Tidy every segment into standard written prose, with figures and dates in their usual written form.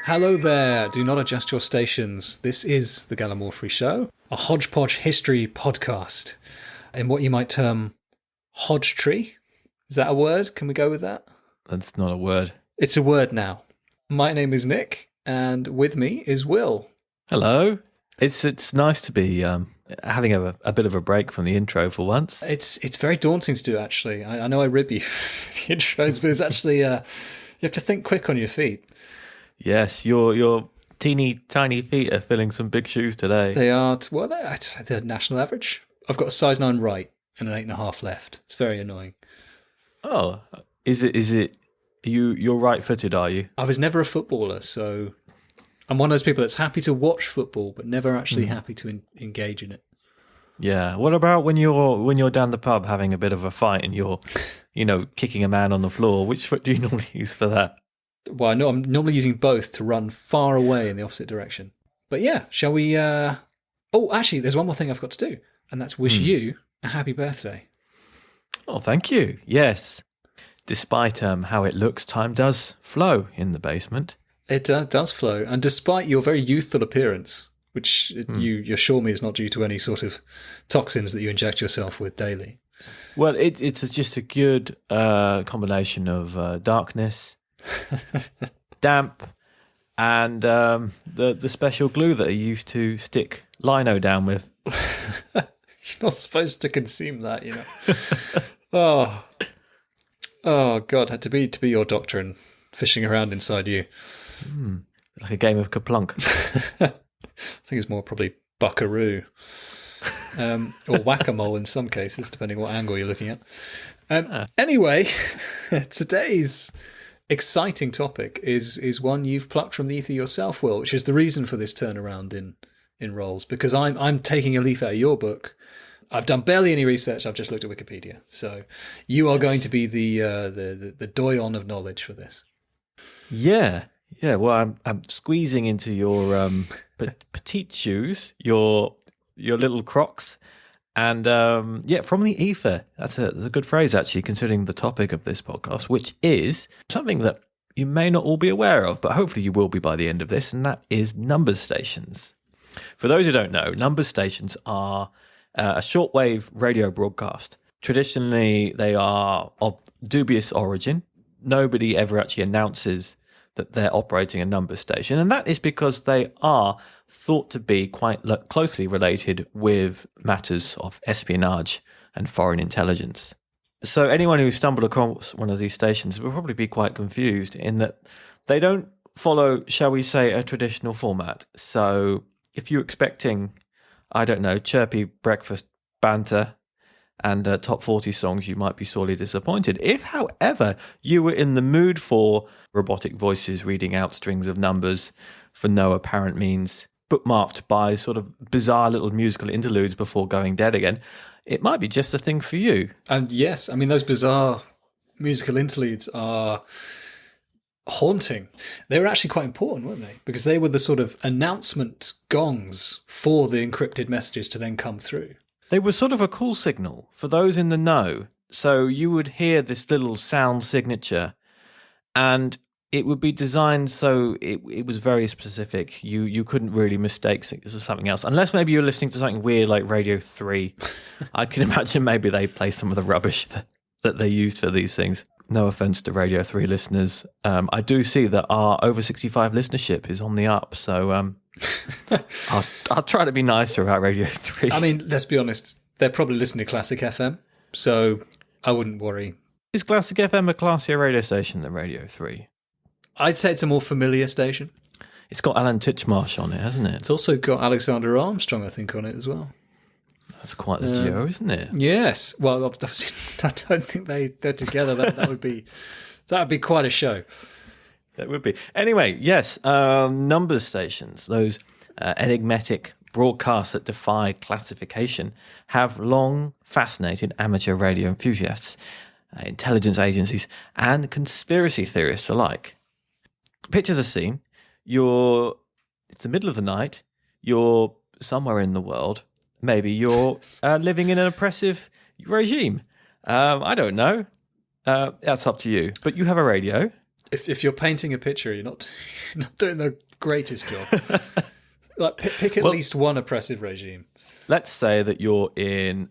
Hello there, do not adjust your stations. This is the Gallimorphy Show, a hodgepodge history podcast in what you might term hodge tree. Is that a word? Can we go with that? That's not a word. It's a word now. My name is Nick, and with me is Will. Hello. It's nice to be having a bit of a break from the intro for once. It's very daunting to do, actually. I know I rib you for the intros, but it's actually, you have to think quick on your feet. Yes, your teeny tiny feet are filling some big shoes today. They are, well, I'd say they're national average. I've got a size 9 right and an 8.5 left. It's very annoying. Oh, is it? You're right-footed, are you? I was never a footballer, so I'm one of those people that's happy to watch football, but never actually happy to engage in it. Yeah. What about when you're down the pub having a bit of a fight and you're, kicking a man on the floor? Which foot do you normally use for that? Well, I know I'm normally using both to run far away in the opposite direction. But yeah, shall we... Oh, actually, there's one more thing I've got to do, and that's wish you a happy birthday. Oh, thank you. Yes. Despite how it looks, time does flow in the basement. It does flow. And despite your very youthful appearance, which you assure me is not due to any sort of toxins that you inject yourself with daily. Well, it's just a good combination of darkness, damp, and the special glue that I used to stick lino down with. You're not supposed to consume that, you know. Oh God, to be your doctor and fishing around inside you. Like a game of Kaplunk. I think it's more probably buckaroo. Or whack-a-mole in some cases, depending what angle you're looking at. Anyway, today's exciting topic is one you've plucked from the ether yourself, Will, which is the reason for this turnaround in roles, because I'm taking a leaf out of your book. I've done barely any research. I've just looked at Wikipedia. So you are going to be the doyen of knowledge for this. Yeah. Well, I'm squeezing into your petite shoes, your little Crocs, and from the ether. That's a good phrase, actually, considering the topic of this podcast, which is something that you may not all be aware of, but hopefully you will be by the end of this, and that is number stations. For those who don't know, number stations are a shortwave radio broadcast. Traditionally, they are of dubious origin. Nobody ever actually announces that they're operating a number station, and that is because they are thought to be quite closely related with matters of espionage and foreign intelligence. So anyone who stumbled across one of these stations will probably be quite confused in that they don't follow, shall we say, a traditional format. So if you're expecting, I don't know, chirpy breakfast banter and top 40 songs, you might be sorely disappointed. If, however, you were in the mood for robotic voices reading out strings of numbers for no apparent means, bookmarked by sort of bizarre little musical interludes before going dead again, it might be just a thing for you. And yes, I mean, those bizarre musical interludes are haunting. They were actually quite important, weren't they? Because they were the sort of announcement gongs for the encrypted messages to then come through. They were sort of a call signal for those in the know. So you would hear this little sound signature, and it would be designed so it was very specific. You couldn't really mistake something else, unless maybe you're listening to something weird like Radio 3. I can imagine maybe they play some of the rubbish that they used for these things. No offense to Radio 3 listeners. I do see that our over 65 listenership is on the up, so I'll try to be nicer about Radio 3. I mean, let's be honest, they're probably listening to Classic FM, so I wouldn't worry. Is Classic FM a classier radio station than Radio 3? I'd say it's a more familiar station. It's got Alan Titchmarsh on it, hasn't it? It's also got Alexander Armstrong, I think, on it as well. That's quite the duo, isn't it? Yes. Well, obviously, I don't think they're together. That would be quite a show. That would be. Anyway, yes, number stations, those enigmatic broadcasts that defy classification, have long fascinated amateur radio enthusiasts, intelligence agencies, and conspiracy theorists alike. Pictures a scene. It's the middle of the night. You're somewhere in the world. Maybe you're living in an oppressive regime. I don't know. That's up to you. But you have a radio. if you're painting a picture, you're not not doing the greatest job. Like pick at least one oppressive regime. Let's say that you're in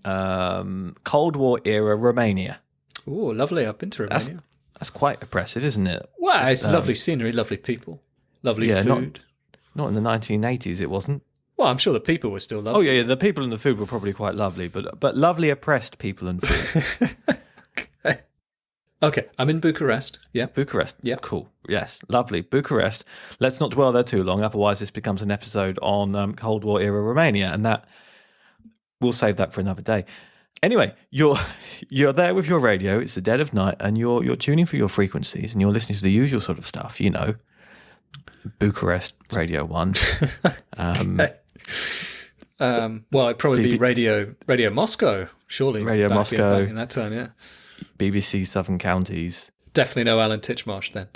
Cold War era Romania. Oh, lovely! I've been to Romania. That's quite oppressive, isn't it? Wow, it's lovely scenery, lovely people, lovely food. Not in the 1980s, it wasn't. Well, I'm sure the people were still lovely. Oh yeah, the people and the food were probably quite lovely, but lovely oppressed people and food. Okay, I'm in Bucharest. Yeah. Bucharest. Yeah. Cool. Yes, lovely. Bucharest. Let's not dwell there too long, otherwise this becomes an episode on Cold War era Romania, and that we'll save that for another day. Anyway, you're there with your radio. It's the dead of night, and you're tuning for your frequencies, and you're listening to the usual sort of stuff, you know, Bucharest Radio 1. Well, it'd probably be Radio Moscow, surely. Radio Moscow. Back in that time, yeah. BBC Southern Counties. Definitely no Alan Titchmarsh then.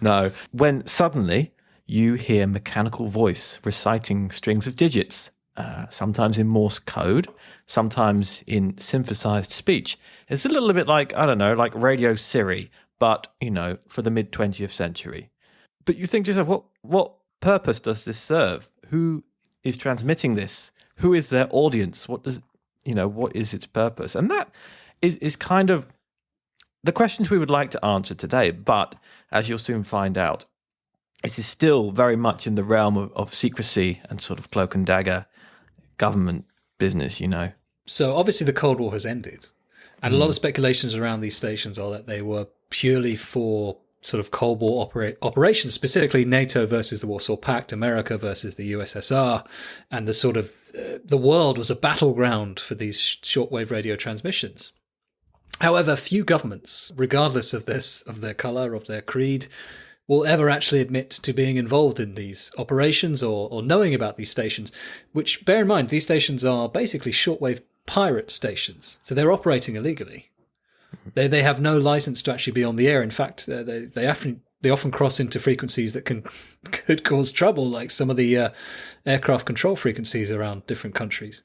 No. When suddenly you hear mechanical voice reciting strings of digits, sometimes in Morse code, sometimes in synthesized speech. It's a little bit like, I don't know, like Radio Siri, but, you know, for the mid-20th century. But you think to yourself, what purpose does this serve? Who is transmitting this? Who is their audience? What is its purpose? And that is kind of the questions we would like to answer today. But as you'll soon find out, it is still very much in the realm of secrecy and sort of cloak and dagger government business, you know. So obviously the Cold War has ended. And a lot of speculations around these stations are that they were purely for sort of Cold War operations, specifically NATO versus the Warsaw Pact, America versus the USSR, and the sort of the world was a battleground for these shortwave radio transmissions. However, few governments, regardless of their colour, of their creed, will ever actually admit to being involved in these operations or knowing about these stations, which, bear in mind, these stations are basically shortwave pirate stations. So they're operating illegally. They have no license to actually be on the air. In fact, they often cross into frequencies that could cause trouble, like some of the aircraft control frequencies around different countries.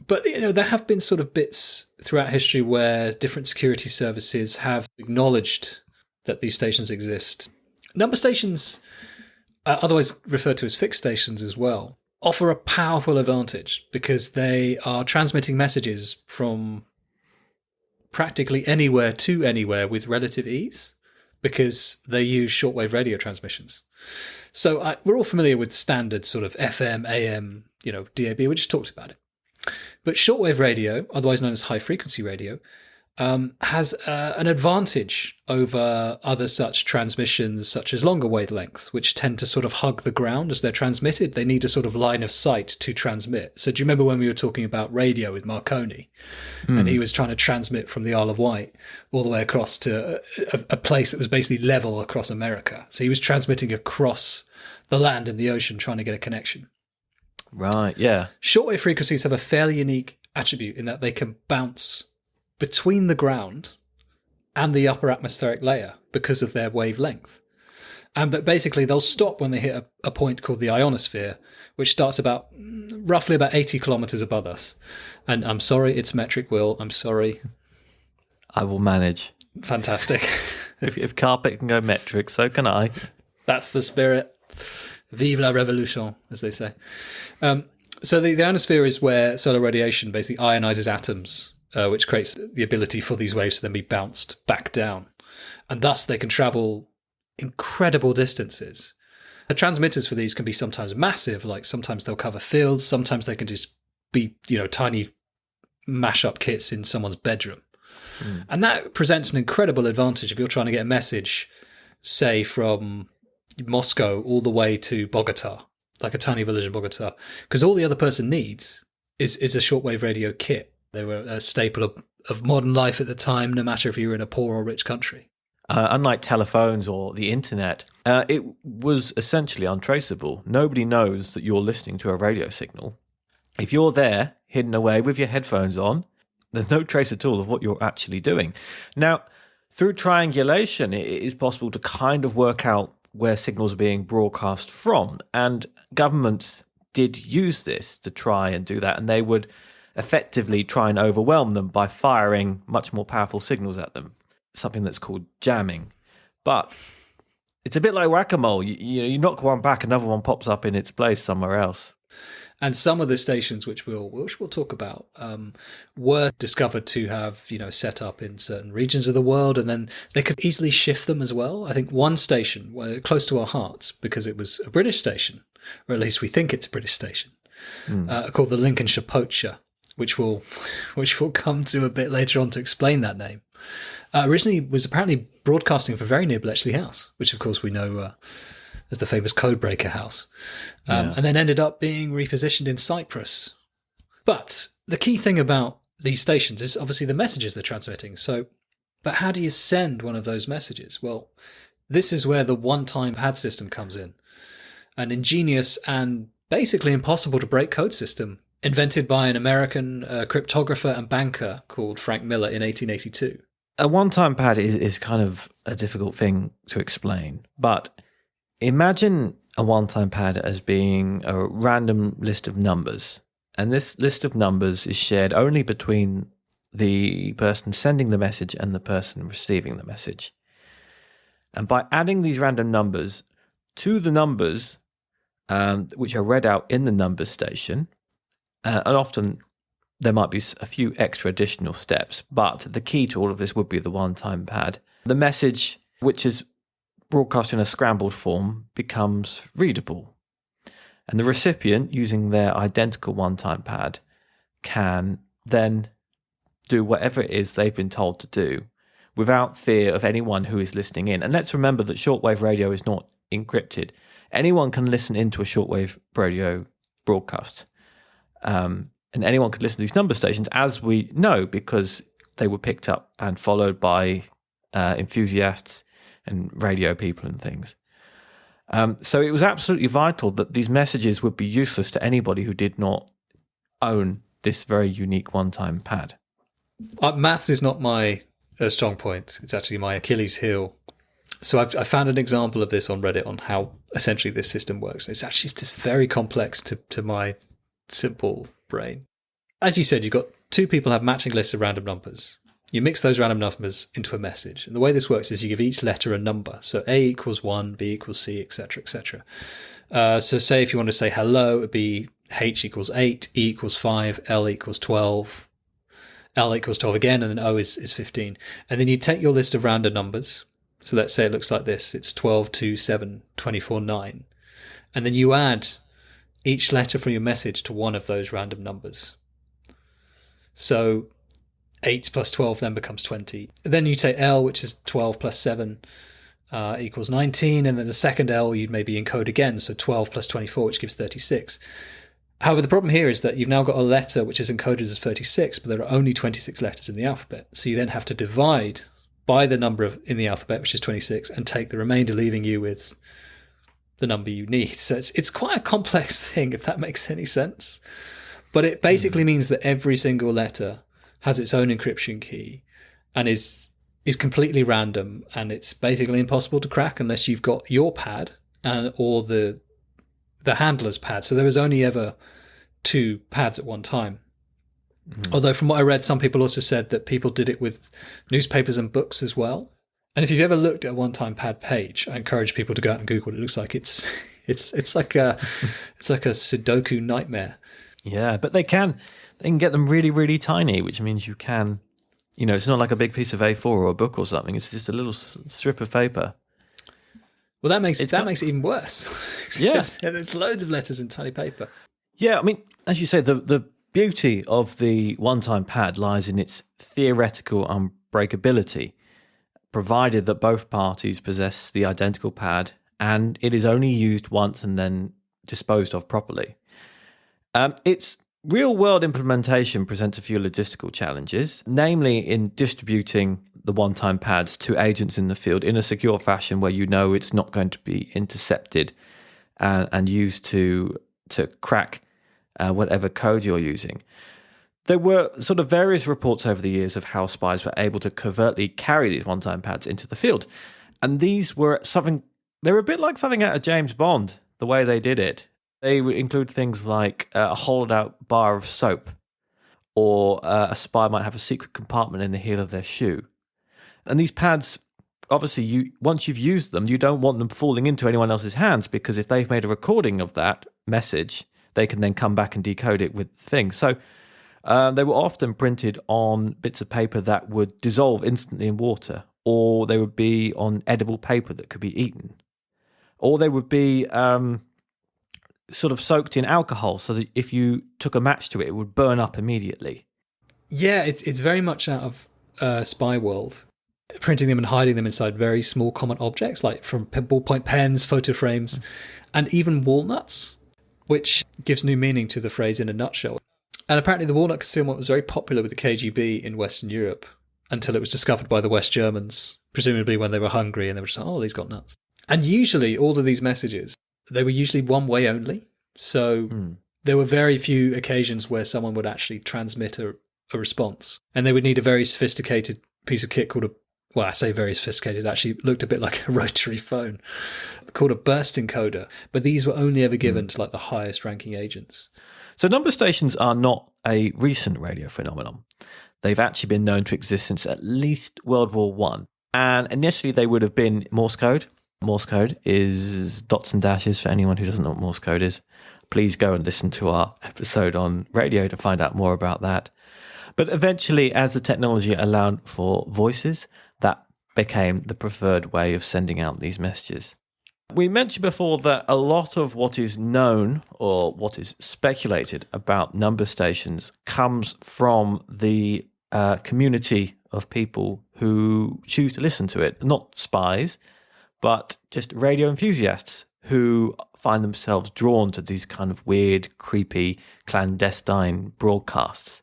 But, you know, there have been sort of bits throughout history where different security services have acknowledged that these stations exist. Number stations, otherwise referred to as fixed stations as well, offer a powerful advantage because they are transmitting messages from practically anywhere to anywhere with relative ease because they use shortwave radio transmissions. So we're all familiar with standard sort of FM, AM, you know, DAB. We just talked about it. But shortwave radio, otherwise known as high-frequency radio, has an advantage over other such transmissions, such as longer wavelengths, which tend to sort of hug the ground as they're transmitted. They need a sort of line of sight to transmit. So do you remember when we were talking about radio with Marconi? And he was trying to transmit from the Isle of Wight all the way across to a place that was basically level across America. So he was transmitting across the land and the ocean trying to get a connection. Right, yeah. Shortwave frequencies have a fairly unique attribute in that they can bounce between the ground and the upper atmospheric layer because of their wavelength. But basically they'll stop when they hit a point called the ionosphere, which starts roughly about 80 kilometers above us. And I'm sorry, it's metric, Will. I'm sorry. I will manage. Fantastic. If carpet can go metric, so can I. That's the spirit. Vive la revolution, as they say. So the ionosphere is where solar radiation basically ionizes atoms, which creates the ability for these waves to then be bounced back down. And thus they can travel incredible distances. The transmitters for these can be sometimes massive, like sometimes they'll cover fields, sometimes they can just be, you know, tiny mash-up kits in someone's bedroom. And that presents an incredible advantage if you're trying to get a message, say, from Moscow all the way to Bogota, like a tiny village in Bogota, because all the other person needs is a shortwave radio kit. They were a staple of modern life at the time, no matter if you were in a poor or rich country. Unlike telephones or the internet, it was essentially untraceable. Nobody knows that you're listening to a radio signal. If you're there, hidden away with your headphones on, there's no trace at all of what you're actually doing. Now, through triangulation, it is possible to kind of work out where signals are being broadcast from. And governments did use this to try and do that. And they would effectively try and overwhelm them by firing much more powerful signals at them, something that's called jamming. But It's a bit like whack-a-mole. You knock one back, another one pops up in its place somewhere else. And some of the stations, which we'll talk about, were discovered to have set up in certain regions of the world, and then they could easily shift them as well. I think one station, close to our hearts, because it was a British station, or at least we think it's a British station, called the Lincolnshire Poacher, which we'll come to a bit later on to explain that name. Originally was apparently broadcasting for very near Bletchley House, which of course we know as the famous Codebreaker House, and then ended up being repositioned in Cyprus. But the key thing about these stations is obviously the messages they're transmitting. But how do you send one of those messages? Well, this is where the one-time pad system comes in. An ingenious and basically impossible to break code system invented by an American cryptographer and banker called Frank Miller in 1882. A one-time pad is kind of a difficult thing to explain, but imagine a one-time pad as being a random list of numbers, and this list of numbers is shared only between the person sending the message and the person receiving the message. And by adding these random numbers to the numbers which are read out in the numbers station, and often there might be a few extra additional steps, but the key to all of this would be the one-time pad. The message, which is broadcast in a scrambled form, becomes readable. And the recipient, using their identical one-time pad, can then do whatever it is they've been told to do without fear of anyone who is listening in. And let's remember that shortwave radio is not encrypted. Anyone can listen into a shortwave radio broadcast. And anyone could listen to these number stations, as we know, because they were picked up and followed by enthusiasts and radio people and things. So it was absolutely vital that these messages would be useless to anybody who did not own this very unique one-time pad. Maths is not my strong point. It's actually my Achilles heel. So I found an example of this on Reddit on how essentially this system works. It's actually just very complex to my simple brain. As you said, you've got two people have matching lists of random numbers. You mix those random numbers into a message. And the way this works is you give each letter a number. So A equals 1, B equals C, etc., etc. So say if you want to say hello, it would be H equals 8, E equals 5, L equals 12, L equals 12 again, and then O is 15. And then you take your list of random numbers. So let's say it looks like this. It's 12, 2, 7, 24, 9. And then you add each letter from your message to one of those random numbers. So 8 plus 12 then becomes 20. Then you take L, which is 12 plus 7 equals 19. And then the second L you'd maybe encode again. So 12 plus 24, which gives 36. However, the problem here is that you've now got a letter which is encoded as 36, but there are only 26 letters in the alphabet. So you then have to divide by the number in the alphabet, which is 26, and take the remainder, leaving you with the number you need. So it's quite a complex thing, if that makes any sense. But it basically means that every single letter has its own encryption key and is completely random, and it's basically impossible to crack unless you've got your pad or the handler's pad. So there was only ever two pads at one time. Although from what I read, some people also said that people did it with newspapers and books as well. And if you've ever looked at a one-time pad page, I encourage people to go out and Google it. It looks like it's like a Sudoku nightmare. Yeah, but they can get them really, really tiny, which means you can, it's not like a big piece of A4 or a book or something. It's just a little strip of paper. Well, that makes it even worse. Yeah. There's loads of letters in tiny paper. Yeah, I mean, as you say, the beauty of the one-time pad lies in its theoretical unbreakability, provided that both parties possess the identical pad and it is only used once and then disposed of properly. Its real-world implementation presents a few logistical challenges, namely in distributing the one-time pads to agents in the field in a secure fashion where it's not going to be intercepted and used to crack whatever code you're using. There were sort of various reports over the years of how spies were able to covertly carry these one-time pads into the field. And these were they were a bit like something out of James Bond, the way they did it. They would include things like a hollowed-out bar of soap, or a spy might have a secret compartment in the heel of their shoe. And these pads obviously, once you've used them, you don't want them falling into anyone else's hands, because if they've made a recording of that message, they can then come back and decode it with things. So they were often printed on bits of paper that would dissolve instantly in water, or they would be on edible paper that could be eaten, or they would be sort of soaked in alcohol so that if you took a match to it, it would burn up immediately. Yeah, it's very much out of Spy World, printing them and hiding them inside very small common objects, like from ballpoint pens, photo frames, and even walnuts, which gives new meaning to the phrase in a nutshell. And apparently the walnut concealment was very popular with the KGB in Western Europe until it was discovered by the West Germans, presumably when they were hungry and they were just like, oh, these got nuts. And usually all of these messages, they were usually one way only. So there were very few occasions where someone would actually transmit a response. And they would need a very sophisticated piece of kit called I say very sophisticated, actually looked a bit like a rotary phone, called a burst encoder. But these were only ever given to like the highest ranking agents. So number stations are not a recent radio phenomenon. They've actually been known to exist since at least World War I. And initially they would have been Morse code. Morse code is dots and dashes for anyone who doesn't know what Morse code is. Please go and listen to our episode on radio to find out more about that. But eventually, as the technology allowed for voices, that became the preferred way of sending out these messages. We mentioned before that a lot of what is known or what is speculated about number stations comes from the community of people who choose to listen to it. Not spies, but just radio enthusiasts who find themselves drawn to these kind of weird, creepy, clandestine broadcasts.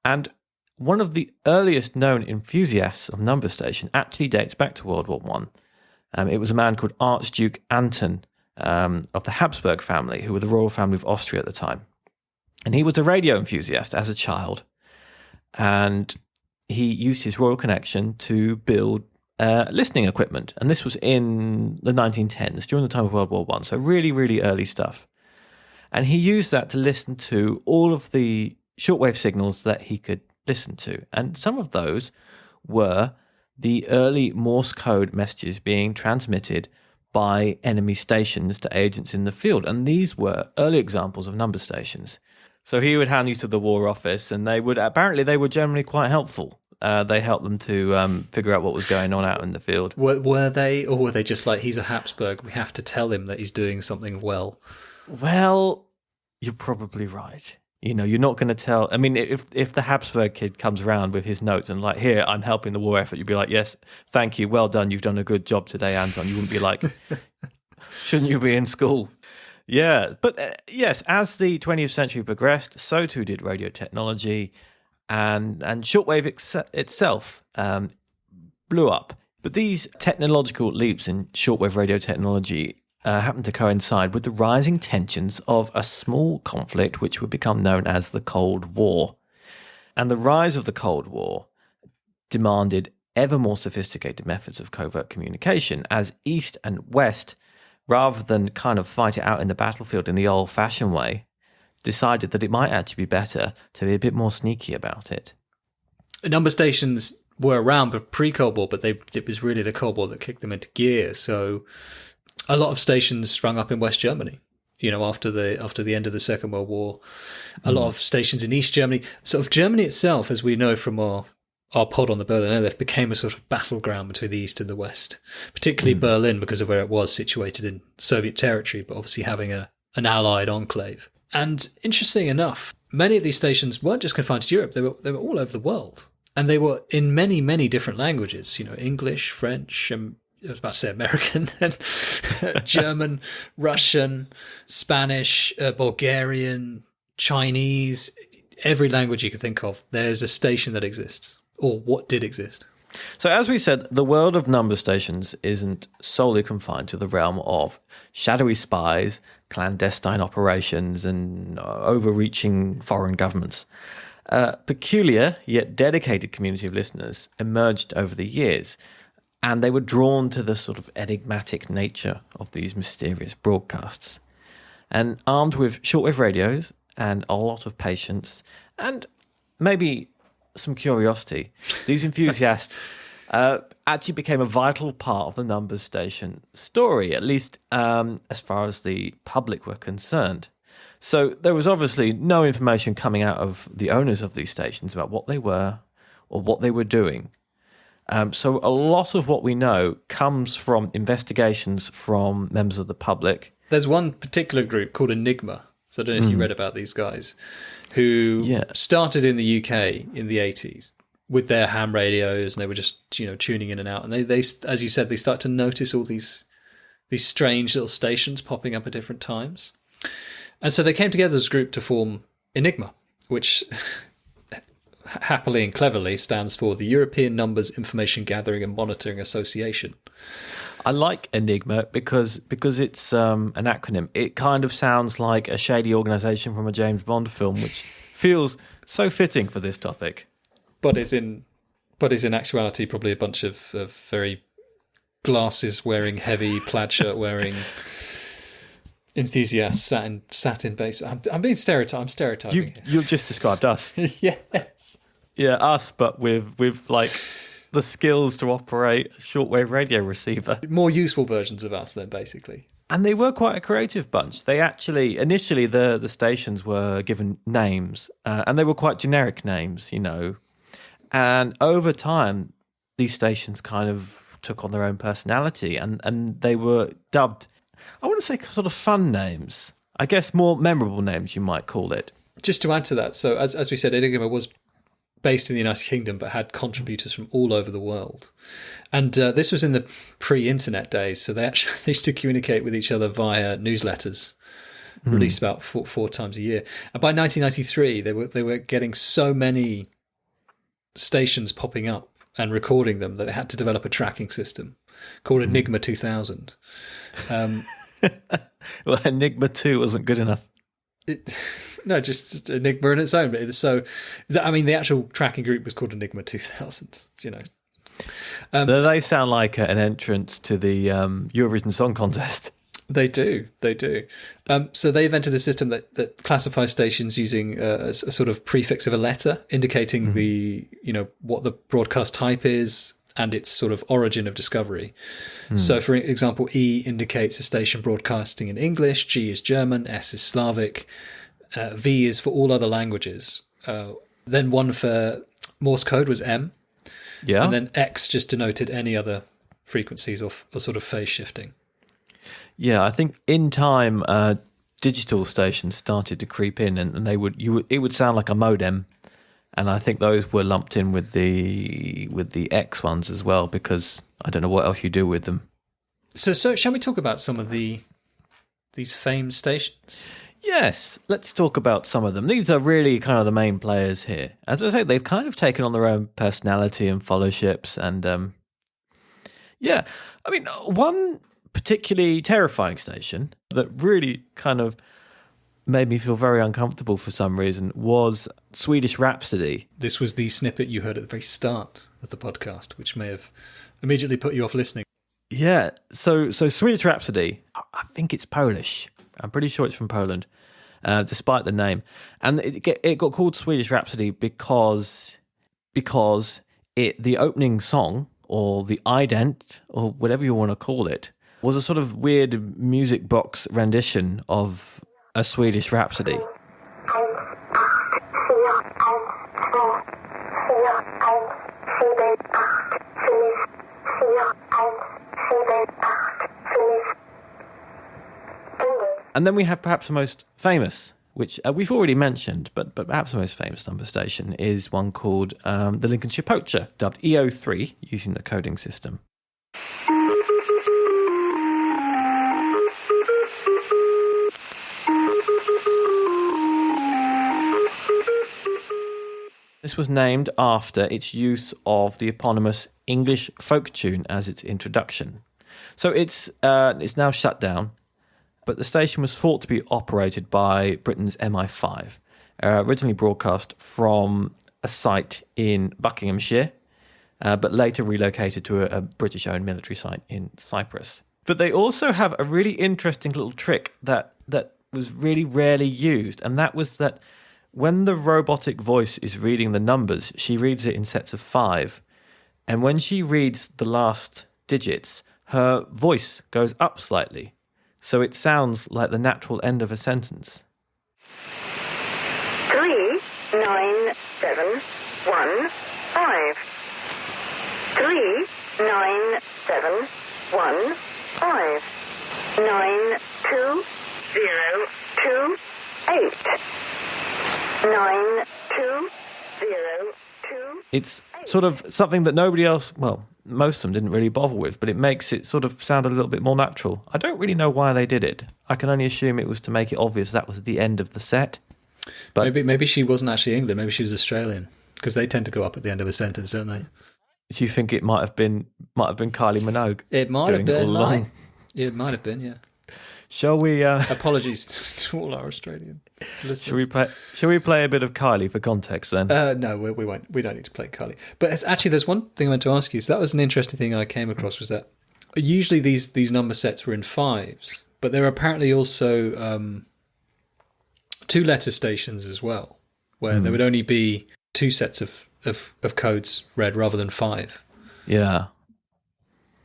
And one of the earliest known enthusiasts of number station actually dates back to World War I. It was a man called Archduke Anton of the Habsburg family, who were the royal family of Austria at the time. And he was a radio enthusiast as a child. And he used his royal connection to build listening equipment. And this was in the 1910s, during the time of World War I. So really, really early stuff. And he used that to listen to all of the shortwave signals that he could listen to. And some of those were the early Morse code messages being transmitted by enemy stations to agents in the field. And these were early examples of number stations. So he would hand these to the War Office, and they were generally quite helpful. They helped them to figure out what was going on out in the field. Were they, or were they just like, he's a Habsburg, we have to tell him that he's doing something well? Well, you're probably right. You know, you're not going to tell. I mean, if the Habsburg kid comes around with his notes and like, here, I'm helping the war effort, you'd be like, yes, thank you, well done, you've done a good job today, Anton. You wouldn't be like, shouldn't you be in school? Yeah, but yes, as the 20th century progressed, so too did radio technology, and shortwave itself blew up. But these technological leaps in shortwave radio technology happened to coincide with the rising tensions of a small conflict which would become known as the Cold War. And the rise of the Cold War demanded ever more sophisticated methods of covert communication, as East and West, rather than kind of fight it out in the battlefield in the old-fashioned way, decided that it might actually be better to be a bit more sneaky about it. Number stations were around pre-Cold War, but it was really the Cold War that kicked them into gear. So a lot of stations sprung up in West Germany, you know, after the end of the Second World War. A lot of stations in East Germany. Sort of Germany itself, as we know from our pod on the Berlin airlift, became a sort of battleground between the East and the West, particularly Berlin because of where it was situated in Soviet territory, but obviously having an allied enclave. And interesting enough, many of these stations weren't just confined to Europe, they were all over the world. And they were in many, many different languages, you know, English, French, I was about to say American, German, Russian, Spanish, Bulgarian, Chinese, every language you could think of. There's a station that exists, or what did exist. So as we said, the world of number stations isn't solely confined to the realm of shadowy spies, clandestine operations, and overreaching foreign governments. A peculiar yet dedicated community of listeners emerged over the years, and they were drawn to the sort of enigmatic nature of these mysterious broadcasts. And armed with shortwave radios and a lot of patience and maybe some curiosity, these enthusiasts actually became a vital part of the numbers station story, at least as far as the public were concerned. So there was obviously no information coming out of the owners of these stations about what they were or what they were doing. So a lot of what we know comes from investigations from members of the public. There's one particular group called Enigma. So I don't know if you read about these guys who started in the UK in the 80s with their ham radios, and they were just, tuning in and out. And they, as you said, they start to notice all these strange little stations popping up at different times. And so they came together as a group to form Enigma, which happily and cleverly stands for the European Numbers Information Gathering and Monitoring Association. I like Enigma because it's an acronym. It kind of sounds like a shady organisation from a James Bond film, which feels so fitting for this topic. But is in actuality probably a bunch of very glasses-wearing, heavy plaid shirt-wearing enthusiasts sat in base. I'm being stereotyped. I'm stereotyping. You've just described us. Yes. Yeah, us, but with like the skills to operate a shortwave radio receiver. More useful versions of us then, basically. And they were quite a creative bunch. They actually, initially, the stations were given names, and they were quite generic names, And over time, these stations kind of took on their own personality, and they were dubbed, I want to say, sort of fun names. I guess more memorable names, you might call it. Just to add to that, so as we said, Enigma was based in the United Kingdom, but had contributors from all over the world. And this was in the pre-internet days, so they actually used to communicate with each other via newsletters, released about four times a year. And by 1993, they were getting so many stations popping up and recording them that they had to develop a tracking system called Enigma 2000. Well, Enigma 2 wasn't good enough. No, just Enigma in its own. The actual tracking group was called Enigma 2000, They sound like an entrance to the Eurovision Song Contest. They do. So they invented a system that classifies stations using a sort of prefix of a letter, indicating the what the broadcast type is and its sort of origin of discovery. So, for example, E indicates a station broadcasting in English, G is German, S is Slavic, V is for all other languages. Then one for Morse code was M, and then X just denoted any other frequencies or sort of phase shifting. Yeah, I think in time, digital stations started to creep in, and it would sound like a modem, and I think those were lumped in with the X ones as well, because I don't know what else you do with them. So shall we talk about some of these famed stations? Yes, let's talk about some of them. These are really kind of the main players here. As I say, they've kind of taken on their own personality and followships, and one particularly terrifying station that really kind of made me feel very uncomfortable for some reason was Swedish Rhapsody. This was the snippet you heard at the very start of the podcast, which may have immediately put you off listening. Yeah, so Swedish Rhapsody, I think it's Polish. I'm pretty sure it's from Poland, despite the name. And it got called Swedish Rhapsody because the opening song, or the ident, or whatever you want to call it, was a sort of weird music box rendition of a Swedish Rhapsody. And then we have perhaps the most famous, which we've already mentioned, but perhaps the most famous number station is one called the Lincolnshire Poacher, dubbed EO3, using the coding system. This was named after its use of the eponymous English folk tune as its introduction. So it's now shut down, but the station was thought to be operated by Britain's MI5, originally broadcast from a site in Buckinghamshire, but later relocated to a British-owned military site in Cyprus. But they also have a really interesting little trick that was really rarely used, and that was that when the robotic voice is reading the numbers, she reads it in sets of 5, And when she reads the last digits, her voice goes up slightly. So it sounds like the natural end of a sentence. 39715. 39715. 92028. 92028. It's sort of something that nobody else, well, most of them didn't really bother with, but it makes it sort of sound a little bit more natural. I don't really know why they did it. I can only assume it was to make it obvious that was the end of the set. But maybe she wasn't actually England. Maybe she was Australian, because they tend to go up at the end of a sentence, don't they? do you think it might have been Kylie Minogue? It might have been. It might have been, yeah. Shall we? Apologies to all our Australian listeners. Shall we play a bit of Kylie for context then? No, we won't. We don't need to play Kylie. But actually, there's one thing I meant to ask you. So that was an interesting thing I came across, was that usually these number sets were in fives, but there are apparently also two letter stations as well, where there would only be two sets of codes read rather than five. Yeah.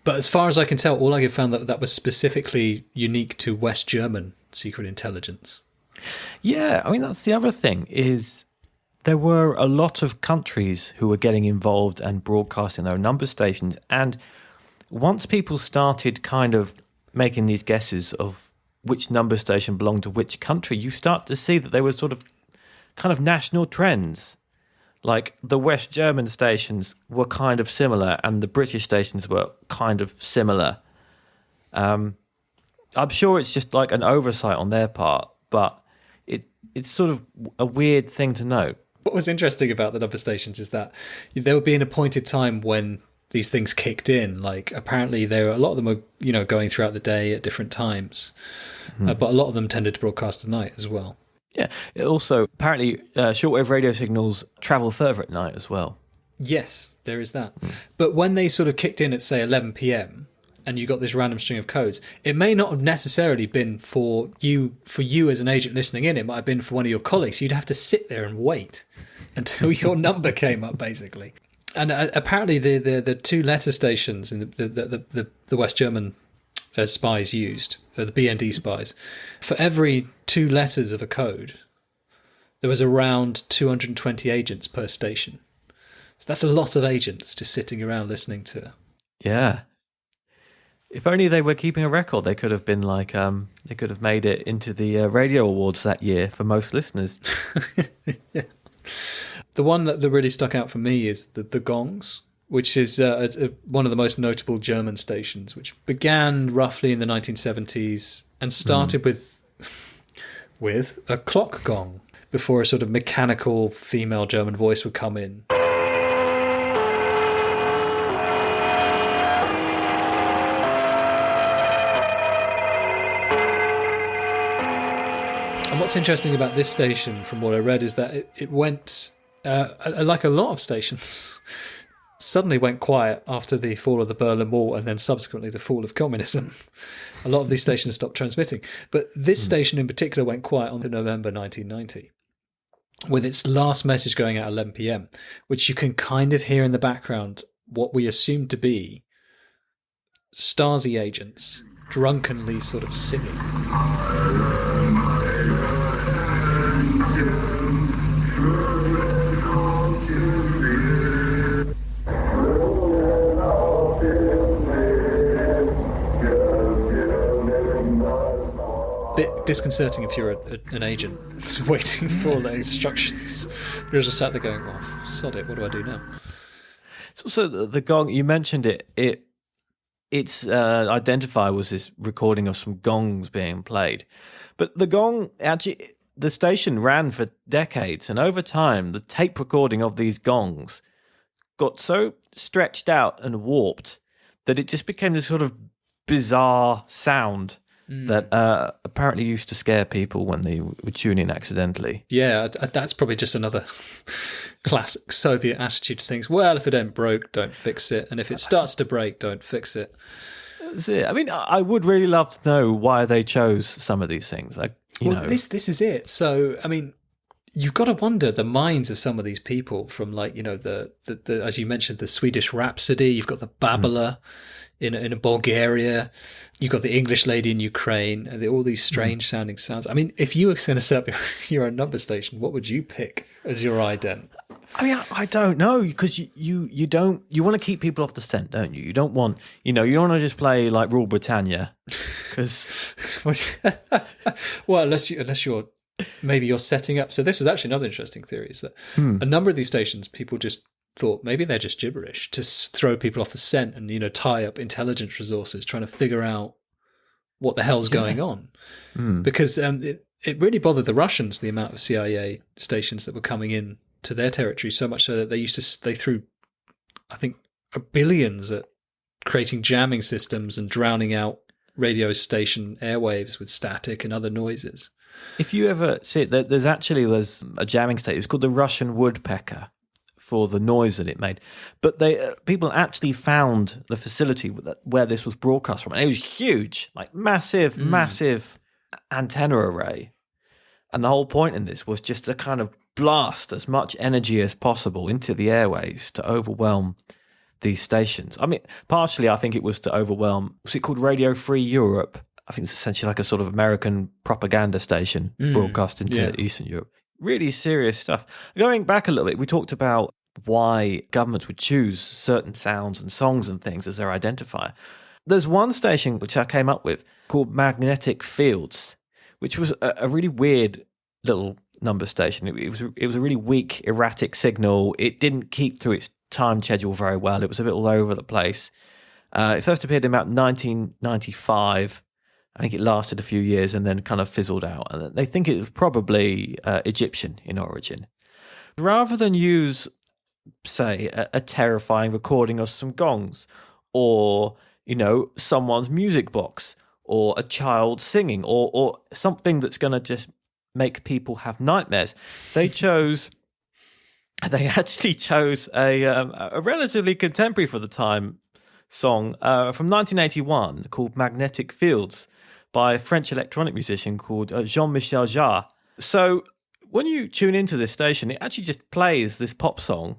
But as far as I can tell, all I have found that was specifically unique to West German secret intelligence. Yeah, I mean, that's the other thing, is there were a lot of countries who were getting involved and broadcasting their own number stations. And once people started kind of making these guesses of which number station belonged to which country, you start to see that there were sort of kind of national trends. Like the West German stations were kind of similar and the British stations were kind of similar. I'm sure it's just like an oversight on their part, but it's sort of a weird thing to note. What was interesting about the number stations is that there would be an appointed time when these things kicked in. Like apparently a lot of them were, going throughout the day at different times, but a lot of them tended to broadcast at night as well. Yeah. Also, apparently, shortwave radio signals travel further at night as well. Yes, there is that. But when they sort of kicked in at, say, 11 p.m. and you got this random string of codes, it may not have necessarily been for you as an agent listening in. It might have been for one of your colleagues. You'd have to sit there and wait until your number came up, basically. And apparently, the two letter stations in the West German spies used, the BND spies, for every two letters of a code, there was around 220 agents per station. So that's a lot of agents just sitting around listening to. Yeah. If only they were keeping a record, they could have been like, they could have made it into the radio awards that year for most listeners. Yeah. The one that really stuck out for me is the gongs, which is one of the most notable German stations, which began roughly in the 1970s and started with a clock gong before a sort of mechanical female German voice would come in. And what's interesting about this station, from what I read, is that it went, like a lot of stations, suddenly went quiet after the fall of the Berlin Wall and then subsequently the fall of communism. A lot of these stations stopped transmitting. But this station in particular went quiet on November 1990, with its last message going out at 11 p.m, which you can kind of hear in the background what we assume to be Stasi agents drunkenly sort of singing. Bit disconcerting if you're an agent waiting for all the instructions. You're just sat there going, "Oh, sod it, what do I do now?" It's also the gong. You mentioned it. It's identified was this recording of some gongs being played, but the gong actually, the station ran for decades, and over time, the tape recording of these gongs got so stretched out and warped that it just became this sort of bizarre sound that apparently used to scare people when they would tune in accidentally. Yeah, that's probably just another classic Soviet attitude to things. Well, if it ain't broke, don't fix it. And if it starts to break, don't fix it. That's it. I mean, I would really love to know why they chose some of these things. This is it. So, I mean, you've got to wonder the minds of some of these people from, like, the as you mentioned, the Swedish Rhapsody. You've got the babbler in Bulgaria. You've got the English lady in Ukraine. And all these strange sounding sounds. I mean, if you were going to set up your own number station, what would you pick as your ident? I mean, I don't know, because you want to keep people off the scent, don't you? You don't want, you don't want to just play like Rule Britannia, because well, unless you're maybe you're setting up. So this was actually another interesting theory, is that a number of these stations, people just thought maybe they're just gibberish to throw people off the scent and tie up intelligence resources trying to figure out what the hell's going on, because it really bothered the Russians, the amount of CIA stations that were coming in to their territory, so much so that they threw, I think, billions at creating jamming systems and drowning out radio station airwaves with static and other noises. If you ever see it, there's a jamming station. It's called the Russian woodpecker for the noise that it made. But people actually found the facility where this was broadcast from. And it was huge, like massive antenna array. And the whole point in this was just to kind of blast as much energy as possible into the airways to overwhelm these stations. I mean, partially I think it was to overwhelm, was it called Radio Free Europe? I think it's essentially like a sort of American propaganda station broadcast into Eastern Europe. Really serious stuff. Going back a little bit, we talked about why governments would choose certain sounds and songs and things as their identifier. There's one station which I came up with called Magnetic Fields, which was a really weird little number station. It was a really weak, erratic signal. It didn't keep to its time schedule very well. It was a bit all over the place. It first appeared in about 1995. I think it lasted a few years and then kind of fizzled out. And they think it was probably Egyptian in origin. Rather than use, say, a terrifying recording of some gongs, or someone's music box, or a child singing, or something that's going to just make people have nightmares, they actually chose a relatively contemporary for the time song from 1981 called Magnetic Fields by a French electronic musician called Jean-Michel Jarre. So when you tune into this station, it actually just plays this pop song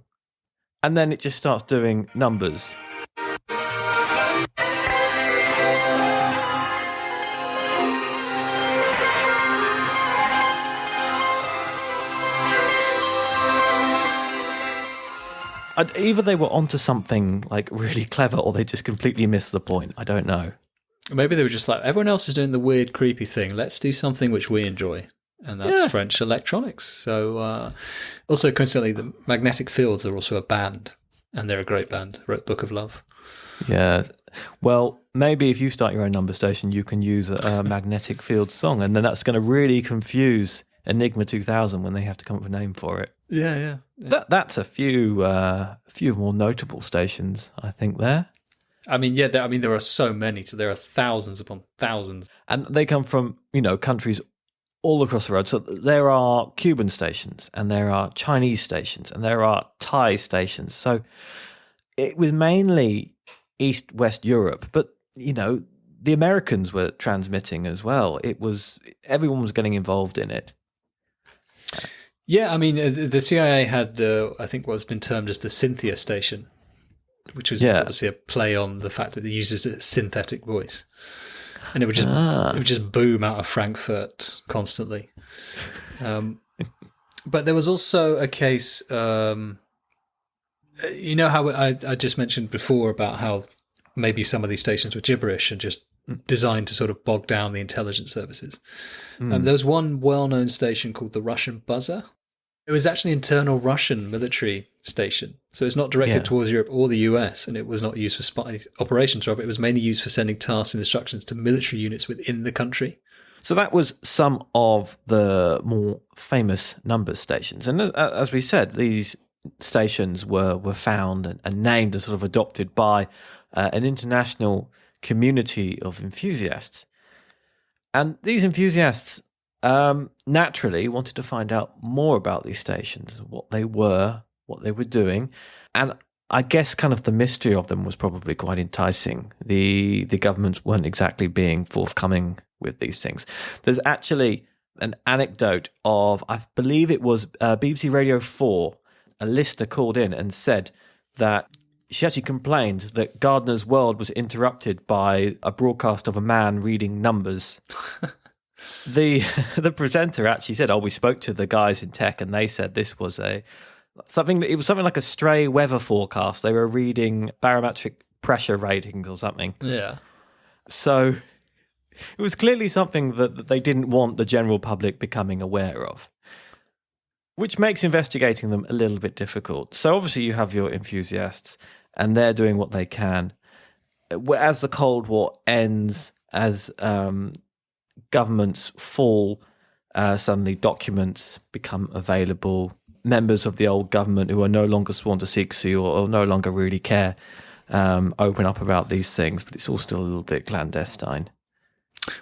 and then it just starts doing numbers. Either they were onto something like really clever or they just completely missed the point. I don't know. Maybe they were just like, everyone else is doing the weird, creepy thing. Let's do something which we enjoy. And that's French electronics. So also, coincidentally, the Magnetic Fields are also a band. And they're a great band. Wrote Book of Love. Yeah. Well, maybe if you start your own number station, you can use a Magnetic Fields song. And then that's going to really confuse Enigma 2000 when they have to come up with a name for it. Yeah. That's a few more notable stations, I think, there. I mean, there are so many. So there are thousands upon thousands. And they come from, countries all across the road. So there are Cuban stations, and there are Chinese stations, and there are Thai stations. So it was mainly East-West Europe. But, the Americans were transmitting as well. Everyone was getting involved in it. Yeah, I mean, the CIA had I think what's been termed as the Cynthia station, which was obviously a play on the fact that it uses a synthetic voice, and it would just boom out of Frankfurt constantly. But there was also a case, how I just mentioned before about how maybe some of these stations were gibberish and just designed to sort of bog down the intelligence services. There was one well-known station called the Russian Buzzer. It was actually an internal Russian military station. So it's not directed towards Europe or the US, and it was not used for spy operations, Robert. It was mainly used for sending tasks and instructions to military units within the country. So that was some of the more famous number stations. And as we said, these stations were found and named and sort of adopted by an international community of enthusiasts. And these enthusiasts naturally wanted to find out more about these stations, what they were doing. And I guess kind of the mystery of them was probably quite enticing. The governments weren't exactly being forthcoming with these things. There's actually an anecdote of, I believe it was BBC Radio 4, a listener called in and said that she actually complained that Gardner's World was interrupted by a broadcast of a man reading numbers. The presenter actually said, we spoke to the guys in tech and they said this was something like a stray weather forecast. They were reading barometric pressure ratings or something. Yeah. So it was clearly something that they didn't want the general public becoming aware of, which makes investigating them a little bit difficult. So obviously you have your enthusiasts and they're doing what they can. As the Cold War ends, as governments fall, suddenly documents become available. Members of the old government who are no longer sworn to secrecy or no longer really care open up about these things, but it's all still a little bit clandestine.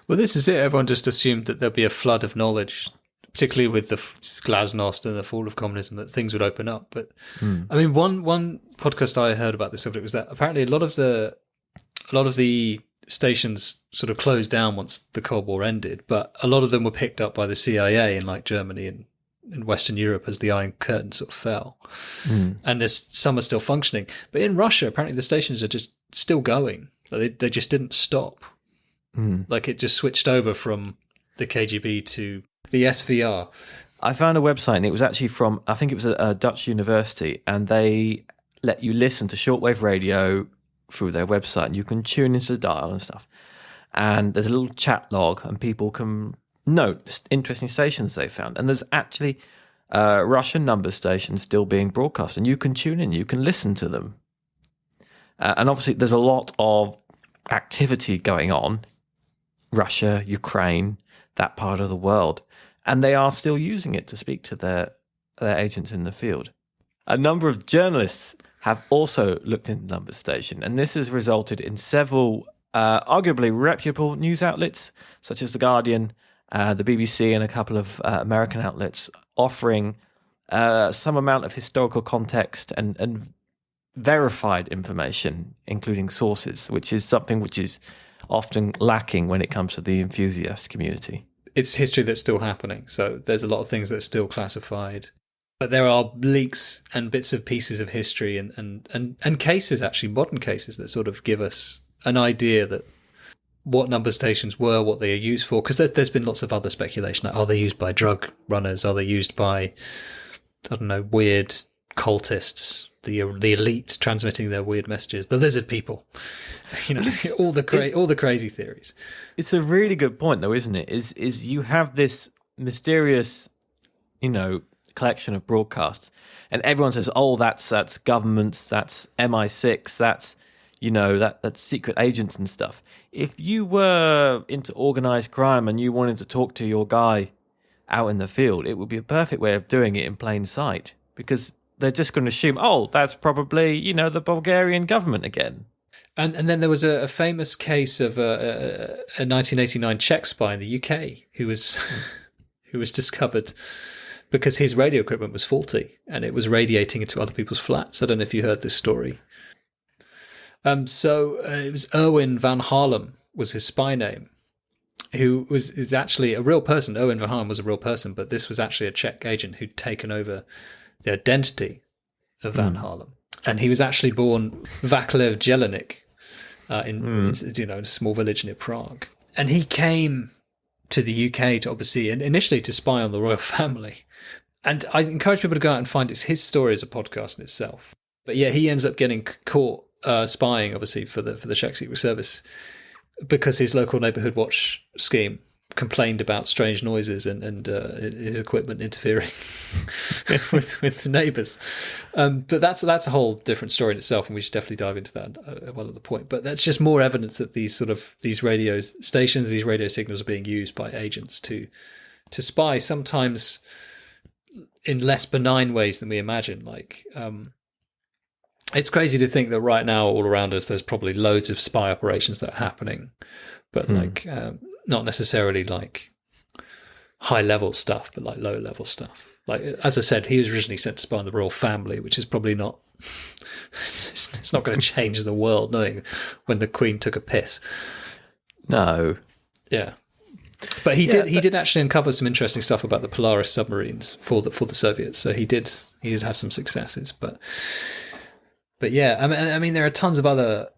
Well, this is it. Everyone just assumed that there'd be a flood of knowledge, particularly with the glasnost and the fall of communism, that things would open up. But I mean, one podcast I heard about this subject was that apparently a lot of the stations sort of closed down once the Cold War ended, but a lot of them were picked up by the CIA in like Germany and in Western Europe as the Iron Curtain sort of fell. And some are still functioning. But in Russia, apparently the stations are just still going. They just didn't stop. Like it just switched over from the KGB to the SVR. I found a website and it was actually from, I think it was a Dutch university, and they let you listen to shortwave radio through their website and you can tune into the dial and stuff. And there's a little chat log and people can note interesting stations they found. And there's actually Russian number stations still being broadcast and you can tune in, you can listen to them. And obviously there's a lot of activity going on. Russia, Ukraine, that part of the world. And they are still using it to speak to their agents in the field. A number of journalists have also looked into number station, and this has resulted in several arguably reputable news outlets, such as The Guardian, the BBC, and a couple of American outlets, offering some amount of historical context and verified information, including sources, which is something which is often lacking when it comes to the enthusiast community. It's history that's still happening, so there's a lot of things that are still classified. But there are leaks and bits of pieces of history and cases, actually, modern cases, that sort of give us an idea that what number stations were, what they are used for. Because there's been lots of other speculation. Like, are they used by drug runners? Are they used by, I don't know, weird cultists? The elite transmitting their weird messages, the lizard people, all the crazy theories. It's a really good point, though, isn't it? Is you have this mysterious, collection of broadcasts, and everyone says, "Oh, that's governments, that's MI6, that's that's secret agents and stuff." If you were into organized crime and you wanted to talk to your guy out in the field, it would be a perfect way of doing it in plain sight, because they're just going to assume, that's probably, the Bulgarian government again. And then there was a famous case of a 1989 Czech spy in the UK who was discovered because his radio equipment was faulty and it was radiating into other people's flats. I don't know if you heard this story. So it was Erwin van Harlem was his spy name, who is actually a real person. Erwin van Harlem was a real person, but this was actually a Czech agent who'd taken over the identity of Van Harlem. And he was actually born Václav Jelinek in a small village near Prague. And he came to the UK to obviously, initially to spy on the royal family. And I encourage people to go out and find his story as a podcast in itself. But yeah, he ends up getting caught spying, obviously, for the Czech Secret Service because his local neighbourhood watch scheme complained about strange noises and his equipment interfering with neighbours. But that's a whole different story in itself, and we should definitely dive into that well at the point. But that's just more evidence that these radio stations, these radio signals are being used by agents to spy, sometimes in less benign ways than we imagine. Like, it's crazy to think that right now all around us there's probably loads of spy operations that are happening, but not necessarily like high level stuff, but like low level stuff. Like, as I said, he was originally sent to spy on the royal family, which is probably not, it's not going to change the world knowing when the Queen took a piss. No. Yeah. But he did actually uncover some interesting stuff about the Polaris submarines for the Soviets. So he did have some successes. But yeah, I mean there are tons of other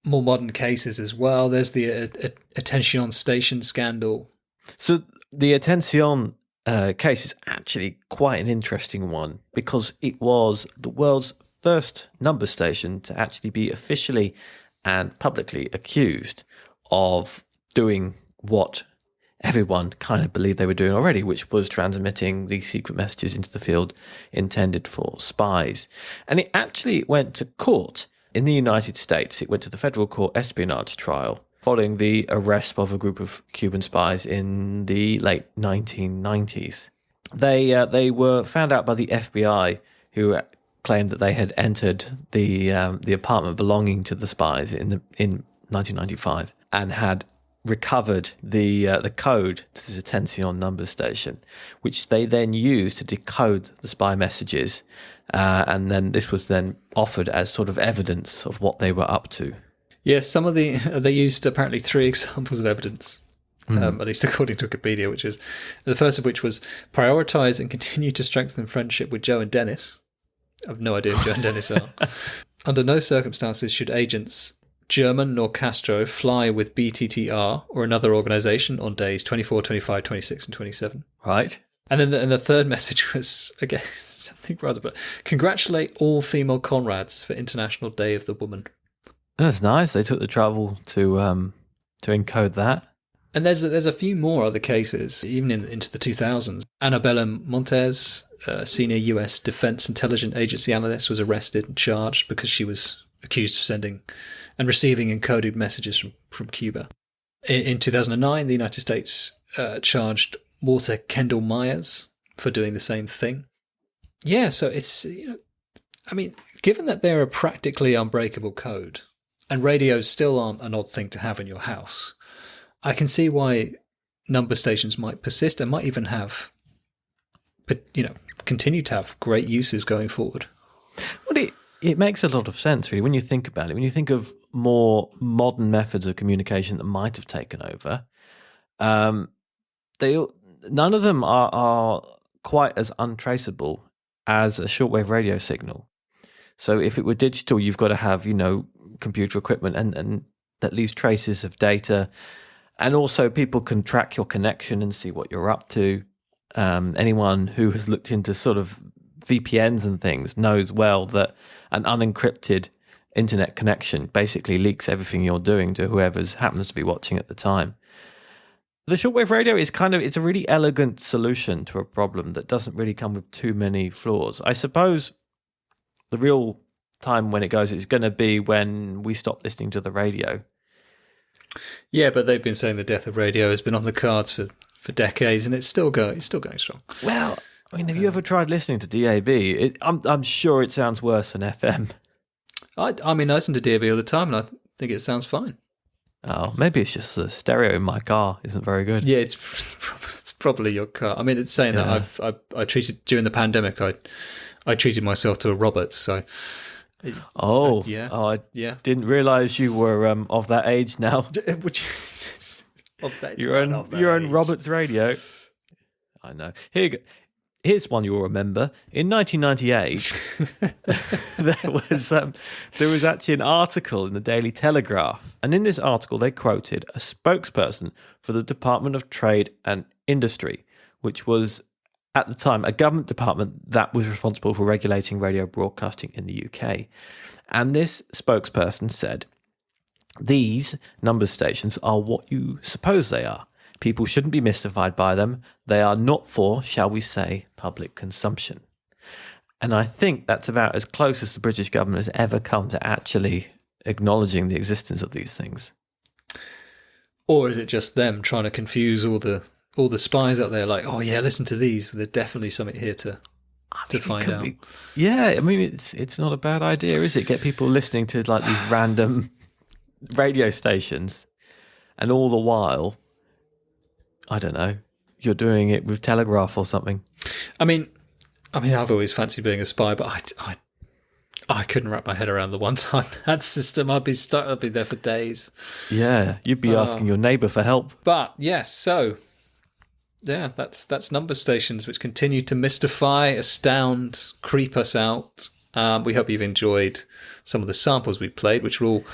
more modern cases as well. There's the Attention Station scandal. So the Attention case is actually quite an interesting one because it was the world's first number station to actually be officially and publicly accused of doing what everyone kind of believed they were doing already, which was transmitting these secret messages into the field intended for spies. And it actually went to court in the United States. It went to the federal court espionage trial following the arrest of a group of Cuban spies in the late 1990s. They were found out by the FBI, who claimed that they had entered the apartment belonging to the spies in 1995 and had recovered the code to the Attention number station, which they then used to decode the spy messages, and then this was then offered as sort of evidence of what they were up to. Yes, they used apparently 3 examples of evidence, at least according to Wikipedia, which is the first of which was prioritize and continue to strengthen friendship with Joe and Dennis. I have no idea who Joe and Dennis are. Under no circumstances should agents German nor Castro fly with BTTR or another organisation on days 24, 25, 26 and 27. Right. And then the third message was, again, something rather, but congratulate all female comrades for International Day of the Woman. That's nice. They took the trouble to encode that. And there's a few more other cases, even into the 2000s. Annabella Montes, senior US Defense Intelligence Agency analyst, was arrested and charged because she was accused of sending and receiving encoded messages from Cuba. In 2009, the United States charged Walter Kendall Myers for doing the same thing. Yeah, so it's, I mean, given that they're a practically unbreakable code, and radios still aren't an odd thing to have in your house, I can see why number stations might persist and might even have, continue to have great uses going forward. Well, it makes a lot of sense, really, when you think about it. When you think of more modern methods of communication that might have taken over, none of them are quite as untraceable as a shortwave radio signal. So if it were digital, you've got to have, computer equipment and that leaves traces of data. And also people can track your connection and see what you're up to. Anyone who has looked into sort of VPNs and things knows well that an unencrypted internet connection basically leaks everything you're doing to whoever happens to be watching at the time. The shortwave radio is it's a really elegant solution to a problem that doesn't really come with too many flaws. I suppose the real time when it goes is going to be when we stop listening to the radio. Yeah, but they've been saying the death of radio has been on the cards for decades, and it's still going strong. Well, I mean, have you ever tried listening to DAB? I'm sure it sounds worse than FM. I mean, I listen to DAB all the time, and I think it sounds fine. Oh, maybe it's just the stereo in my car isn't very good. Yeah, it's probably your car. I mean, it's saying that I treated during the pandemic. I treated myself to a Roberts, so. I didn't realise you were of that age now. You're on Roberts Radio. I know. Here's one you'll remember. In 1998, there was actually an article in the Daily Telegraph, and in this article they quoted a spokesperson for the Department of Trade and Industry, which was at the time a government department that was responsible for regulating radio broadcasting in the UK. And this spokesperson said, "These number stations are what you suppose they are. People shouldn't be mystified by them. They are not for, shall we say, public consumption." And I think that's about as close as the British government has ever come to actually acknowledging the existence of these things. Or is it just them trying to confuse all the spies out there? Like, oh yeah, listen to these. There's definitely something here to find out. Yeah, I mean, it's not a bad idea, is it? Get people listening to like these random radio stations, and all the while, I don't know, you're doing it with Telegraph or something. I mean, I've always fancied being a spy, but I couldn't wrap my head around the one-time ad system. I'd be stuck. I'd be there for days. Yeah, you'd be asking your neighbour for help. But yes, so yeah, that's number stations, which continue to mystify, astound, creep us out. We hope you've enjoyed some of the samples we played, which were all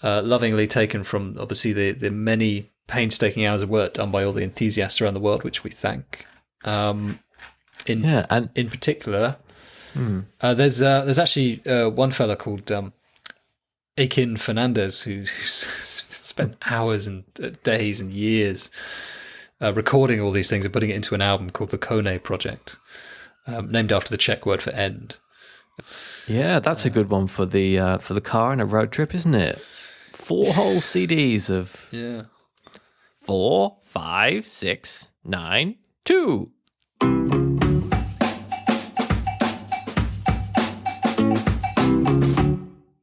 lovingly taken from obviously the many painstaking hours of work done by all the enthusiasts around the world, which we thank. In particular, there's actually one fella called Akin Fernandez who's spent hours and days and years recording all these things and putting it into an album called the Conet Project, named after the Czech word for end. Yeah, that's a good one for the car and a road trip, isn't it? 4 whole CDs of 4, 5, 6, 9, 2.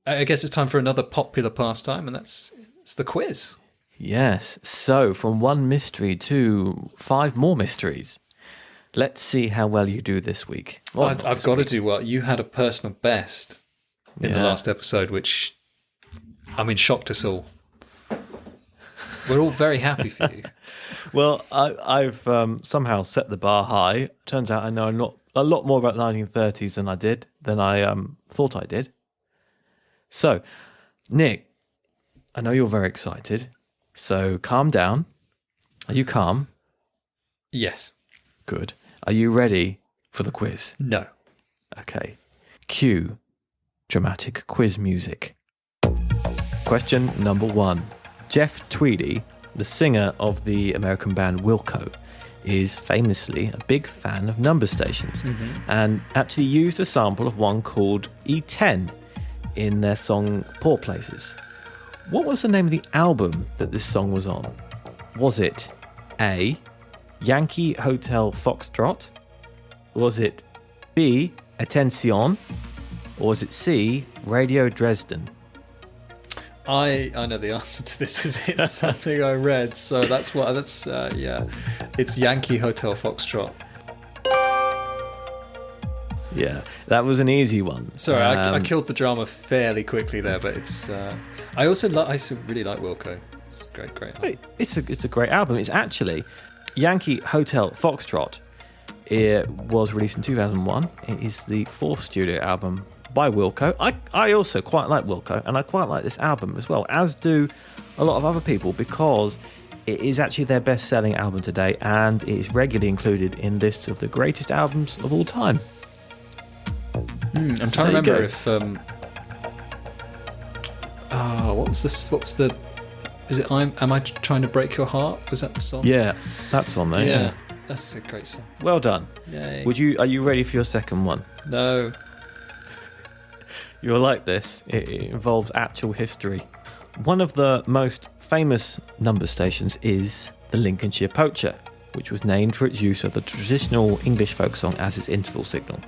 I guess it's time for another popular pastime, and it's the quiz. Yes. So from 1 mystery to 5 more mysteries. Let's see how well you do this week. I've got to do well. You had a personal best in the last episode, which, shocked us all. We're all very happy for you. Well, I've somehow set the bar high. Turns out I know a lot more about the 1930s than I thought I did. So, Nick, I know you're very excited. So calm down. Are you calm? Yes. Good. Are you ready for the quiz? No. Okay. Cue dramatic quiz music. Question number 1. Jeff Tweedy, the singer of the American band Wilco, is famously a big fan of number stations and actually used a sample of one called E10 in their song Poor Places. What was the name of the album that this song was on? Was it A, Yankee Hotel Foxtrot? Was it B, Attention? Or was it C, Radio Dresden? I know the answer to this because it's something I read. So it's Yankee Hotel Foxtrot. Yeah, that was an easy one. Sorry, I killed the drama fairly quickly there, but it's. I also really like Wilco. It's a great album. It's a great album. It's actually Yankee Hotel Foxtrot. It was released in 2001. It is the 4th studio album by Wilco. I also quite like Wilco, and I quite like this album as well, as do a lot of other people, because it is actually their best-selling album today, and it is regularly included in lists of the greatest albums of all time. I'm trying to remember if what was the is it Am I Trying to Break Your Heart? Was that the song? Yeah, that's on there. Yeah. That's a great song. Well done. Yay. Are you ready for your second one? No. You'll like this. It involves actual history. One of the most famous number stations is the Lincolnshire Poacher, which was named for its use of the traditional English folk song as its interval signal.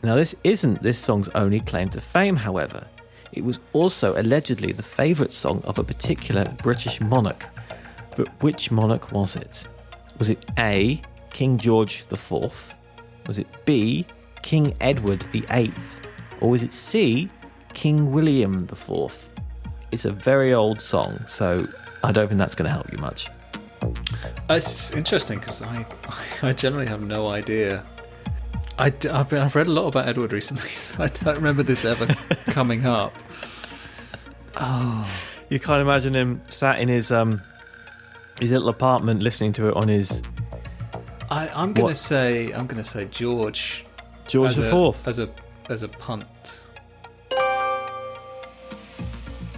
Now, this isn't this song's only claim to fame, however. It was also allegedly the favourite song of a particular British monarch. But which monarch was it? Was it A, King George IV? Was it B, King Edward VIII? Or was it C, King William IV? It's a very old song, so I don't think that's going to help you much. It's interesting because I generally have no idea. I've read a lot about Edward recently, so I don't remember this ever coming up. Oh, you can't imagine him sat in his little apartment listening to it on his. I'm gonna say George. George IV as a punt.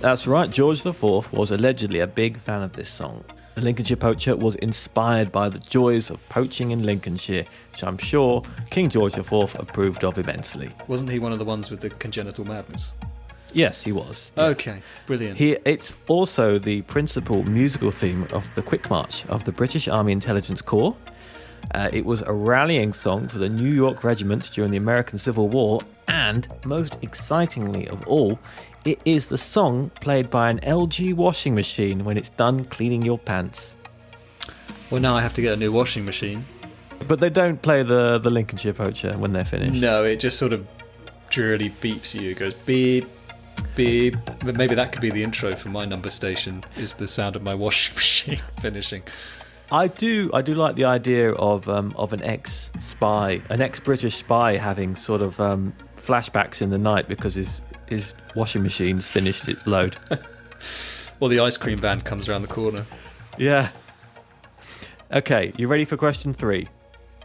That's right. George IV was allegedly a big fan of this song. The Lincolnshire Poacher was inspired by the joys of poaching in Lincolnshire, which I'm sure King George IV approved of immensely. Wasn't he one of the ones with the congenital madness? Yes, he was. Yeah. Okay, brilliant. It's also the principal musical theme of the Quick March of the British Army Intelligence Corps. It was a rallying song for the New York Regiment during the American Civil War, and most excitingly of all, it is the song played by an LG washing machine when it's done cleaning your pants. Well, now I have to get a new washing machine. But they don't play the Lincolnshire Poacher when they're finished. No, it just sort of drearily beeps at you. It goes beep, beep. But maybe that could be the intro for my number station, is the sound of my washing machine finishing. I do like the idea of an ex-spy, an ex-British spy having sort of flashbacks in the night because his washing machine's finished its load. Or the ice cream van comes around the corner. Yeah. Okay, you ready for question 3?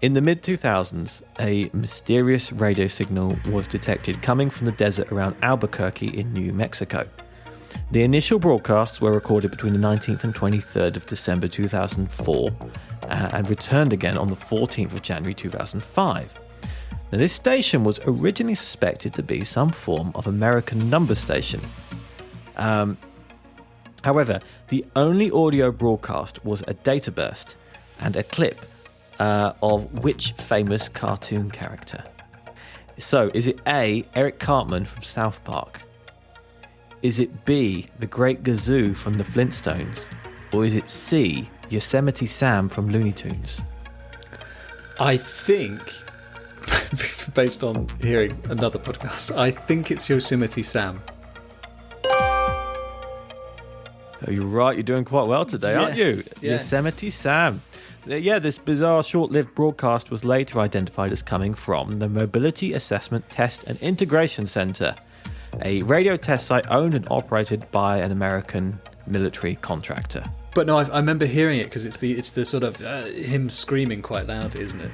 In the mid-2000s, a mysterious radio signal was detected coming from the desert around Albuquerque in New Mexico. The initial broadcasts were recorded between the 19th and 23rd of December 2004 and returned again on the 14th of January 2005. Now, this station was originally suspected to be some form of American number station. However, the only audio broadcast was a data burst and a clip of which famous cartoon character? So, is it A, Eric Cartman from South Park? Is it B, the Great Gazoo from the Flintstones? Or is it C, Yosemite Sam from Looney Tunes? I think, based on hearing another podcast, I think it's Yosemite Sam. Oh, you're right, you're doing quite well today, aren't you? Yes. Yosemite Sam. Yeah, this bizarre short-lived broadcast was later identified as coming from the Mobility Assessment Test and Integration Center, a radio test site owned and operated by an American military contractor. But no, I remember hearing it because it's the sort of him screaming quite loudly, isn't it?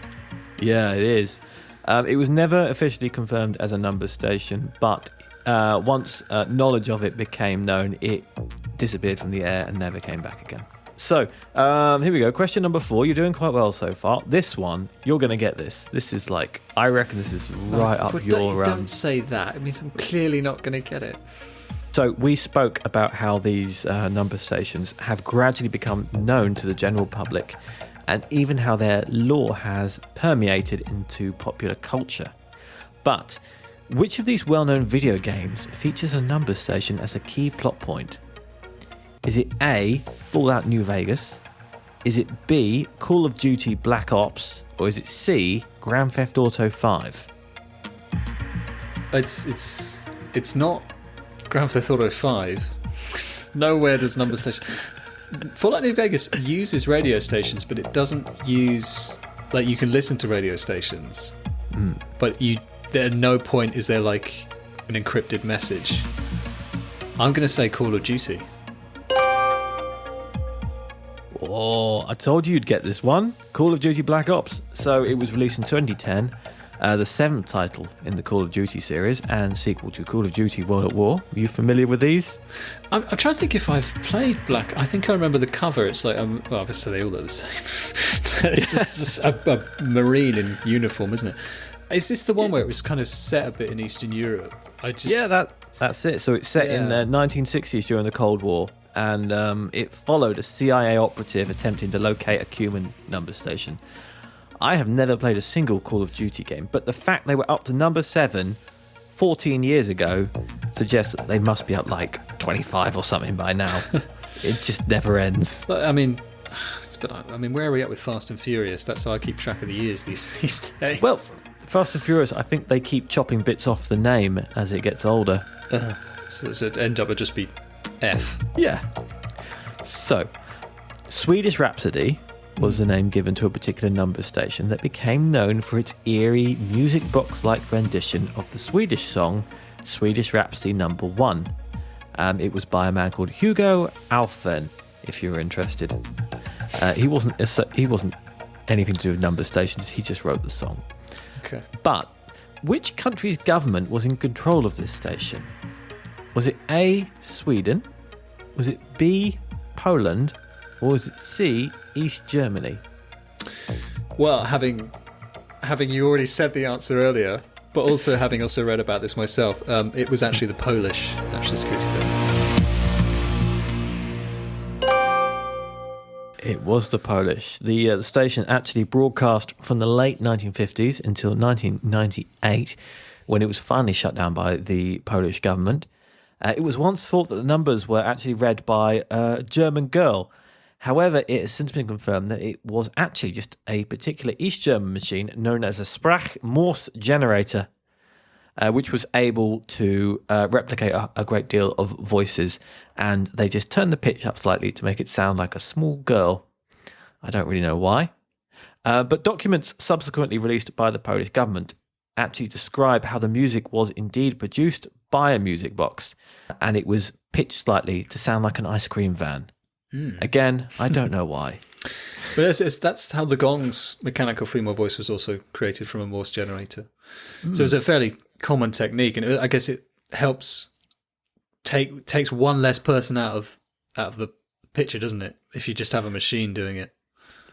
Yeah, it is. It was never officially confirmed as a number station, but once knowledge of it became known, it disappeared from the air and never came back again. So, here we go. Question number 4. You're doing quite well so far. This one, you're going to get this. This is like, I reckon this is right up your... Don't say that. It means I'm clearly not going to get it. So, we spoke about how these number stations have gradually become known to the general public, and even how their lore has permeated into popular culture. But which of these well-known video games features a number station as a key plot point? Is it A, Fallout New Vegas? Is it B, Call of Duty Black Ops? Or is it C, Grand Theft Auto 5? It's not Grand Theft Auto 5. Nowhere does number station... Fallout New Vegas uses radio stations, but it doesn't use... Like, you can listen to radio stations, but at no point is there, like, an encrypted message. I'm going to say Call of Duty. Oh, I told you you'd get this one. Call of Duty Black Ops. So it was released in 2010, the 7th title in the Call of Duty series and sequel to Call of Duty World at War. Are you familiar with these? I'm trying to think if I've played Black... I think I remember the cover. It's like... well, obviously they all look the same. It's just a Marine in uniform, isn't it? Is this the one where it was kind of set a bit in Eastern Europe? Yeah, that's it. So it's set in the 1960s during the Cold War. And it followed a CIA operative attempting to locate a Cuban number station. I have never played a single Call of Duty game, but the fact they were up to number 7 14 years ago suggests that they must be up like 25 or something by now. It just never ends. I mean, where are we at with Fast and Furious? That's how I keep track of the years these days. Well, Fast and Furious, I think they keep chopping bits off the name as it gets older. So it ends up with just be F. Yeah. So, Swedish Rhapsody was the name given to a particular number station that became known for its eerie music box-like rendition of the Swedish song Swedish Rhapsody No. 1. It was by a man called Hugo Alfvén, if you're interested. He wasn't anything to do with number stations, he just wrote the song. Okay. But which country's government was in control of this station? Was it A, Sweden? Was it B, Poland? Or was it C, East Germany? Well, having you already said the answer earlier, but also having also read about this myself, it was actually the Polish National Security Service. It was the Polish. The station actually broadcast from the late 1950s until 1998, when it was finally shut down by the Polish government. It was once thought that the numbers were actually read by a German girl. However, it has since been confirmed that it was actually just a particular East German machine known as a Sprach-Morse generator. which was able to replicate a great deal of voices, and they just turned the pitch up slightly to make it sound like a small girl. I don't really know why. But documents subsequently released by the Polish government actually describe how the music was indeed produced by a music box, and it was pitched slightly to sound like an ice cream van. Again, I don't know why. But that's how the gong's mechanical female voice was also created from a Morse generator. So it's a fairly common technique, and I guess it helps takes one less person out of the picture, doesn't it? If you just have a machine doing it.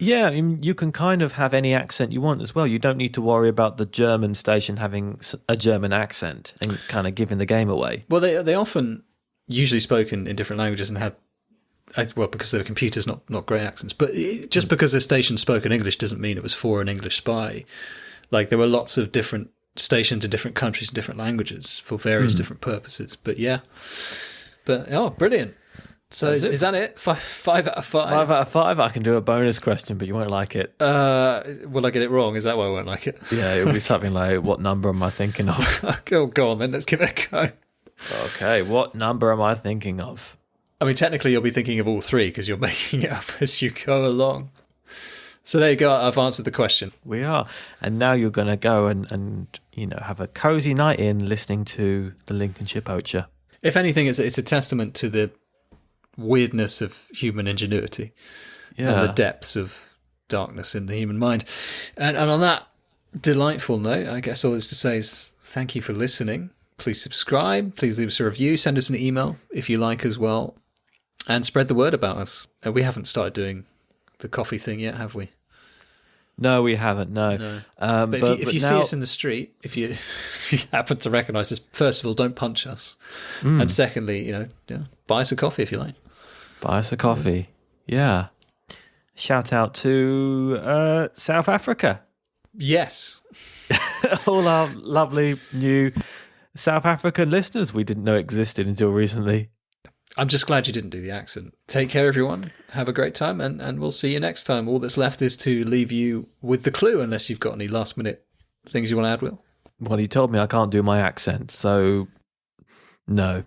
Yeah, I mean, you can kind of have any accent you want as well. You don't need to worry about the German station having a German accent and kind of giving the game away. Well, they often usually spoke in different languages and had, because they were computers, not great accents. But just because a station spoke in English doesn't mean it was for an English spy. Like, there were lots of different stations in different countries and different languages for various different purposes. But yeah, brilliant. So is that it? 5 out of 5? 5 out of 5. I can do a bonus question, but you won't like it. Will I get it wrong? Is that why I won't like it? Yeah, it'll be something like, what number am I thinking of? Go on then, let's give it a go. Okay, what number am I thinking of? I mean, technically you'll be thinking of all 3 because you're making it up as you go along. So there you go, I've answered the question. We are. And now you're going to go and have a cosy night in listening to the Lincolnshire Poacher. If anything, it's a testament to the weirdness of human ingenuity and the depths of darkness in the human mind. And on that delightful note, I guess all is to say is thank you for listening. Please subscribe. Please leave us a review. Send us an email if you like as well. And spread the word about us. We haven't started doing the coffee thing yet, have we? No, we haven't, no. But if you see us in the street, if you happen to recognise us, first of all, don't punch us. And secondly, buy us a coffee if you like. Buy us a coffee. Yeah. Shout out to South Africa. Yes. All our lovely new South African listeners we didn't know existed until recently. I'm just glad you didn't do the accent. Take care, everyone. Have a great time, and we'll see you next time. All that's left is to leave you with the clue, unless you've got any last-minute things you want to add, Will. Well, you told me I can't do my accent, so no.